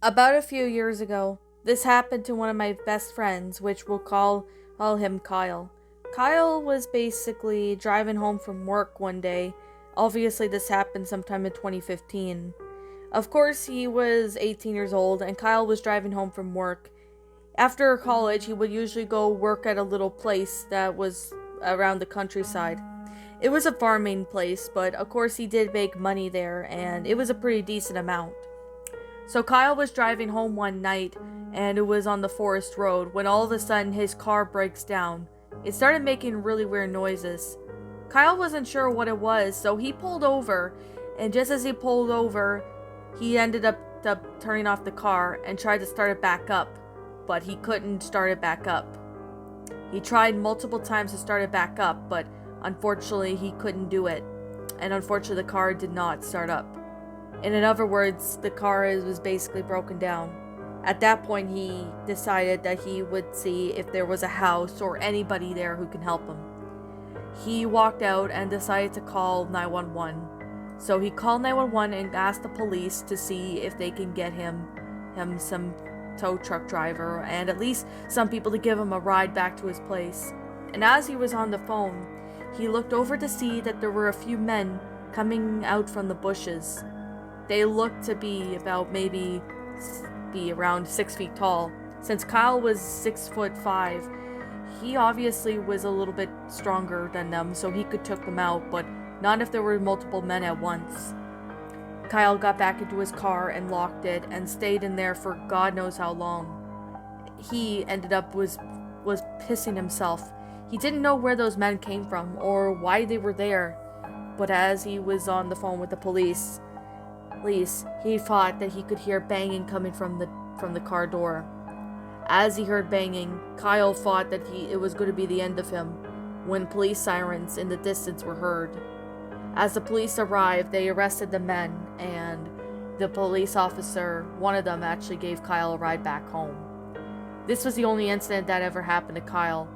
About a few years ago, this happened to one of my best friends, which we'll call him Kyle. Kyle was basically driving home from work one day. Obviously, this happened sometime in 2015. Of course, he was 18 years old, and Kyle was driving home from work. After college, he would usually go work at a little place that was around the countryside. It was a farming place, but of course, he did make money there, and it was a pretty decent amount. So Kyle was driving home one night, and it was on the forest road, when all of a sudden his car breaks down. It started making really weird noises. Kyle wasn't sure what it was, so he pulled over, and just as he pulled over, he ended up turning off the car and tried to start it back up, but he couldn't start it back up. He tried multiple times to start it back up, but unfortunately he couldn't do it, and unfortunately the car did not start up. In other words, the car was basically broken down. At that point, he decided that he would see if there was a house or anybody there who can help him. He walked out and decided to call 911. So he called 911 and asked the police to see if they can get him some tow truck driver and at least some people to give him a ride back to his place. And as he was on the phone, he looked over to see that there were a few men coming out from the bushes. They looked to be about maybe around 6 feet tall. Since Kyle was 6'5", he obviously was a little bit stronger than them, so he could took them out, but not if there were multiple men at once. Kyle got back into his car and locked it and stayed in there for God knows how long. He ended up was pissing himself. He didn't know where those men came from or why they were there, but as he was on the phone with the police, he thought that he could hear banging coming from the car door. As he heard banging, Kyle thought that it was going to be the end of him when police sirens in the distance were heard. As the police arrived, they arrested the men, and the police officer, one of them, actually gave Kyle a ride back home. This was the only incident that ever happened to Kyle,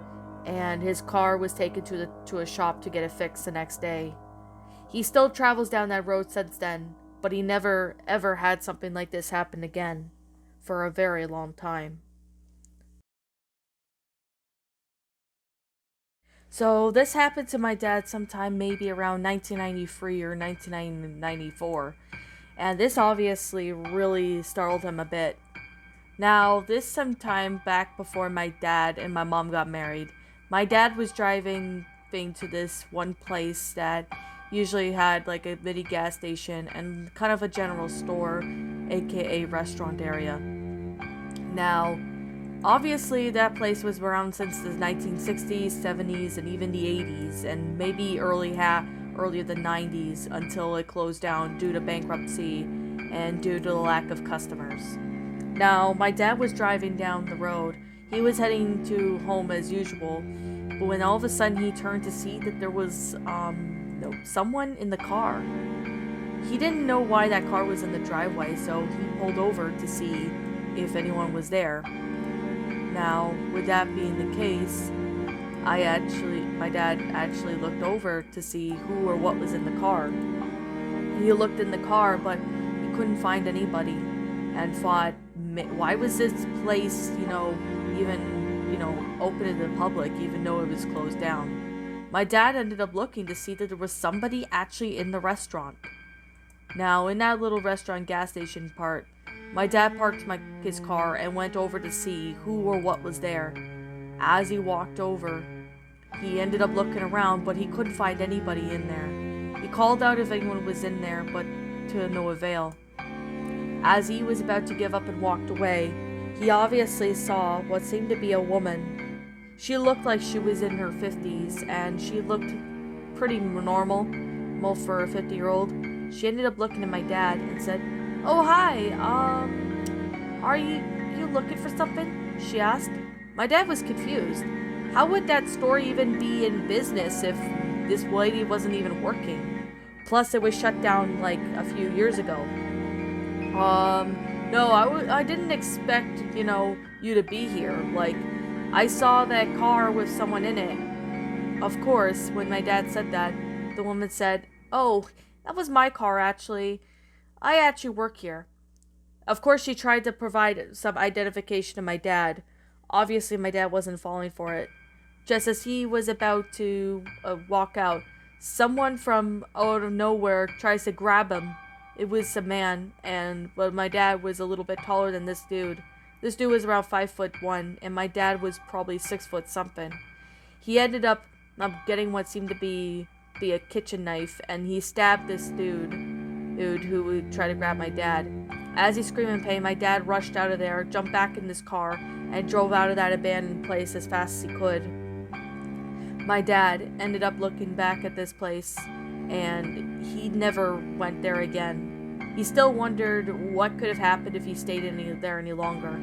and his car was taken to a shop to get it fixed the next day. He still travels down that road since then, but he never ever had something like this happen again for a very long time. So this happened to my dad sometime maybe around 1993 or 1994, and this obviously really startled him a bit. Now, this sometime back before my dad and my mom got married, my dad was driving to this one place that usually had like a mini gas station and kind of a general store, aka restaurant area. Now, obviously that place was around since the 1960s, 70s, and even the 80s, and maybe earlier the 90s until it closed down due to bankruptcy and due to the lack of customers. Now, my dad was driving down the road. He was heading to home as usual, but when all of a sudden he turned to see that there was someone in the car. He didn't know why that car was in the driveway, so he pulled over to see if anyone was there. Now, with that being the case, my dad actually looked over to see who or what was in the car. He looked in the car, but he couldn't find anybody, and thought, why was this place, even open to the public, even though it was closed down? My dad ended up looking to see that there was somebody actually in the restaurant. Now, in that little restaurant gas station part, my dad parked his car and went over to see who or what was there. As he walked over, he ended up looking around, but he couldn't find anybody in there. He called out if anyone was in there, but to no avail. As he was about to give up and walked away, he obviously saw what seemed to be a woman. She looked like she was in her 50s, and she looked pretty normal for a 50-year-old. She ended up looking at my dad and said, "Oh, hi, are you looking for something?" she asked. My dad was confused. How would that store even be in business if this lady wasn't even working? Plus, it was shut down like a few years ago. No, I didn't expect, you to be here. Like, I saw that car with someone in it. Of course, when my dad said that, the woman said, "Oh, that was my car, actually. I actually work here." Of course, she tried to provide some identification to my dad. Obviously, my dad wasn't falling for it. Just as he was about to walk out, someone from out of nowhere tries to grab him. It was a man, and but my dad was a little bit taller than this dude. This dude was around 5'1", and my dad was probably 6 foot something. He ended up getting what seemed to be a kitchen knife, and he stabbed this dude who would try to grab my dad. As he screamed in pain, my dad rushed out of there, jumped back in his car, and drove out of that abandoned place as fast as he could. My dad ended up looking back at this place, and he never went there again. He still wondered what could have happened if he stayed there any longer.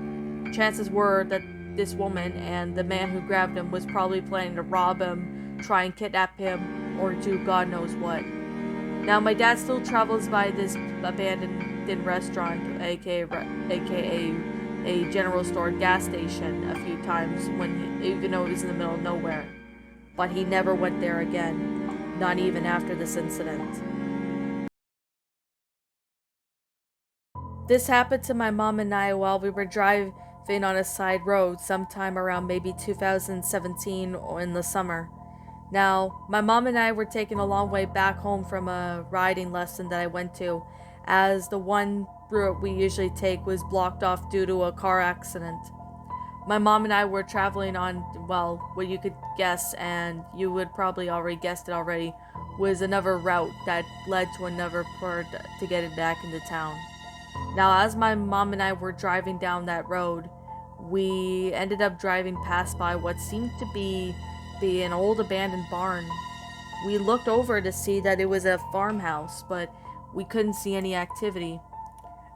Chances were that this woman and the man who grabbed him was probably planning to rob him, try and kidnap him, or do God knows what. Now, my dad still travels by this abandoned restaurant, aka a general store gas station, a few times even though it was in the middle of nowhere. But he never went there again, not even after this incident. This happened to my mom and I while we were driving on a side road sometime around maybe 2017 or in the summer. Now, my mom and I were taking a long way back home from a riding lesson that I went to, as the one route we usually take was blocked off due to a car accident. My mom and I were traveling on, well, what you could guess, and you would probably already guessed it already, was another route that led to another part to get it back into town. Now, as my mom and I were driving down that road, we ended up driving past by what seemed to be an old abandoned barn. We looked over to see that it was a farmhouse, but we couldn't see any activity.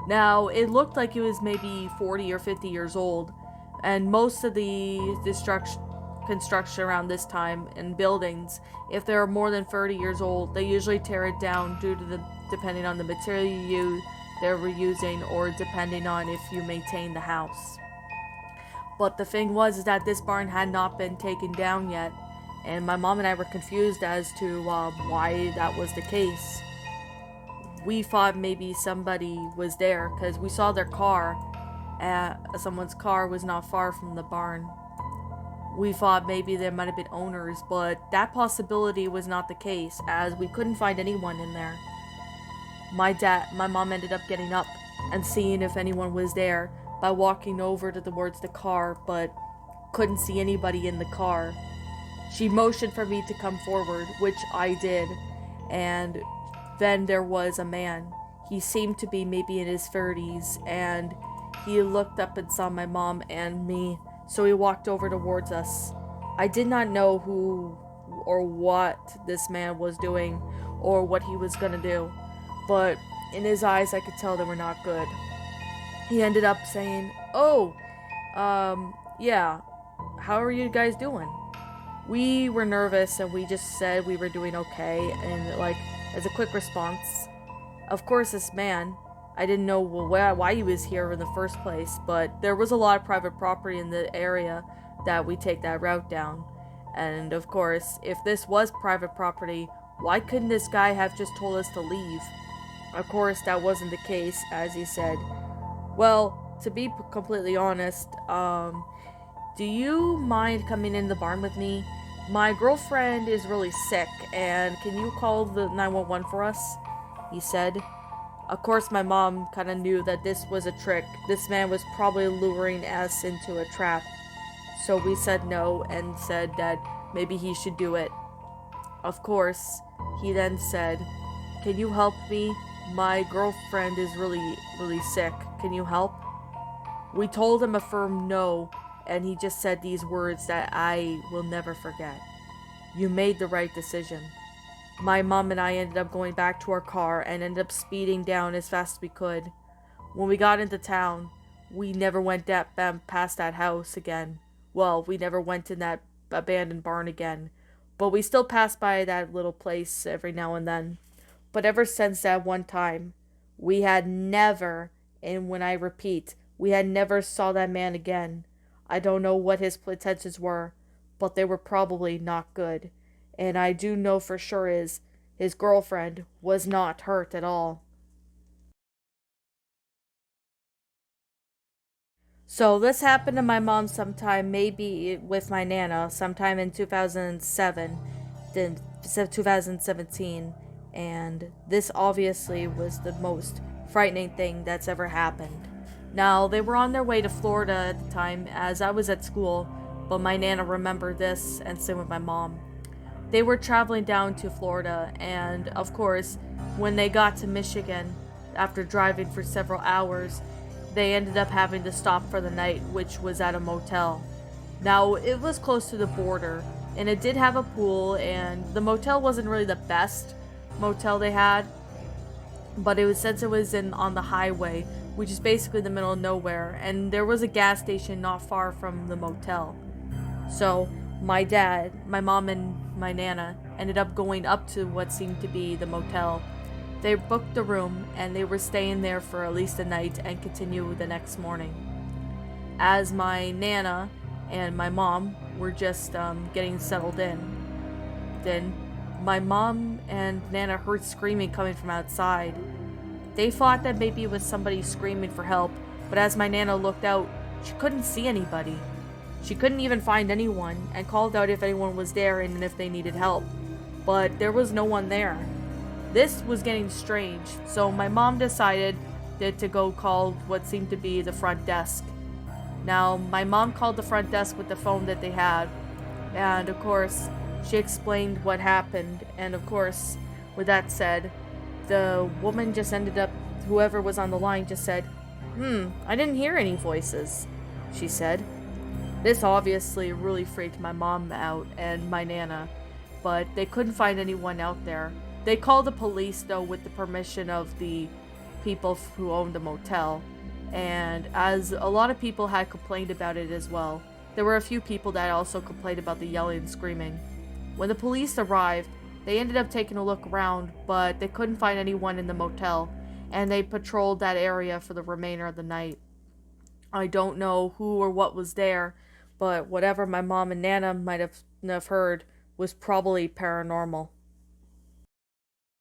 Now, it looked like it was maybe 40 or 50 years old, and most of the construction around this time in buildings, if they're more than 30 years old, they usually tear it down depending on the material they were using, or depending on if you maintain the house. But the thing was that this barn had not been taken down yet, and my mom and I were confused as to why that was the case. We thought maybe somebody was there because we saw their car. Someone's car was not far from the barn. We thought maybe there might have been owners, but that possibility was not the case, as we couldn't find anyone in there. My mom ended up getting up and seeing if anyone was there by walking over towards the car, but couldn't see anybody in the car. She motioned for me to come forward, which I did, and then there was a man. He seemed to be maybe in his 30s, and he looked up and saw my mom and me, so he walked over towards us. I did not know who or what this man was doing or what he was gonna do, but in his eyes I could tell they were not good. He ended up saying, "Oh, yeah, how are you guys doing?" We were nervous and we just said we were doing okay, and like, as a quick response. Of course, this man, I didn't know why he was here in the first place, but there was a lot of private property in the area that we take that route down. And of course, if this was private property, why couldn't this guy have just told us to leave? Of course, that wasn't the case, as he said, "Well, to be completely honest, do you mind coming in the barn with me? My girlfriend is really sick, and can you call the 911 for us?" he said. Of course, my mom kind of knew that this was a trick. This man was probably luring us into a trap. So we said no and said that maybe he should do it. Of course, he then said, "Can you help me? My girlfriend is really, really sick. Can you help?" We told him a firm no, and he just said these words that I will never forget. "You made the right decision." My mom and I ended up going back to our car and ended up speeding down as fast as we could. When we got into town, we never went past that house again. Well, we never went in that abandoned barn again, but we still passed by that little place every now and then. But ever since that one time, we had never, and when I repeat, we had never saw that man again. I don't know what his intentions were, but they were probably not good. And I do know for sure is his girlfriend was not hurt at all. So this happened to my mom sometime, maybe with my nana, sometime in 2007, then 2017, and this obviously was the most frightening thing that's ever happened. Now, they were on their way to Florida at the time, as I was at school, but my nana remembered this, and same with my mom. They were traveling down to Florida, and of course, when they got to Michigan, after driving for several hours, they ended up having to stop for the night, which was at a motel. Now, it was close to the border, and it did have a pool, and the motel wasn't really the best motel they had, but it was since it was in on the highway, which is basically the middle of nowhere, and there was a gas station not far from the motel. So my dad, my mom, and my nana ended up going up to what seemed to be the motel. They booked a room and they were staying there for at least a night and continue the next morning. As my nana and my mom were just getting settled in, then my mom and nana heard screaming coming from outside. They thought that maybe it was somebody screaming for help, but as my nana looked out, she couldn't see anybody. She couldn't even find anyone and called out if anyone was there and if they needed help. But there was no one there. This was getting strange, so my mom decided to go call what seemed to be the front desk. Now, my mom called the front desk with the phone that they had, and of course, she explained what happened, and of course, with that said, the woman just ended up, whoever was on the line just said, I didn't hear any voices, she said. This obviously really freaked my mom out and my nana, but they couldn't find anyone out there. They called the police though with the permission of the people who owned the motel, and as a lot of people had complained about it as well, there were a few people that also complained about the yelling and screaming. When the police arrived, they ended up taking a look around, but they couldn't find anyone in the motel, and they patrolled that area for the remainder of the night. I don't know who or what was there, but whatever my mom and nana might have heard was probably paranormal.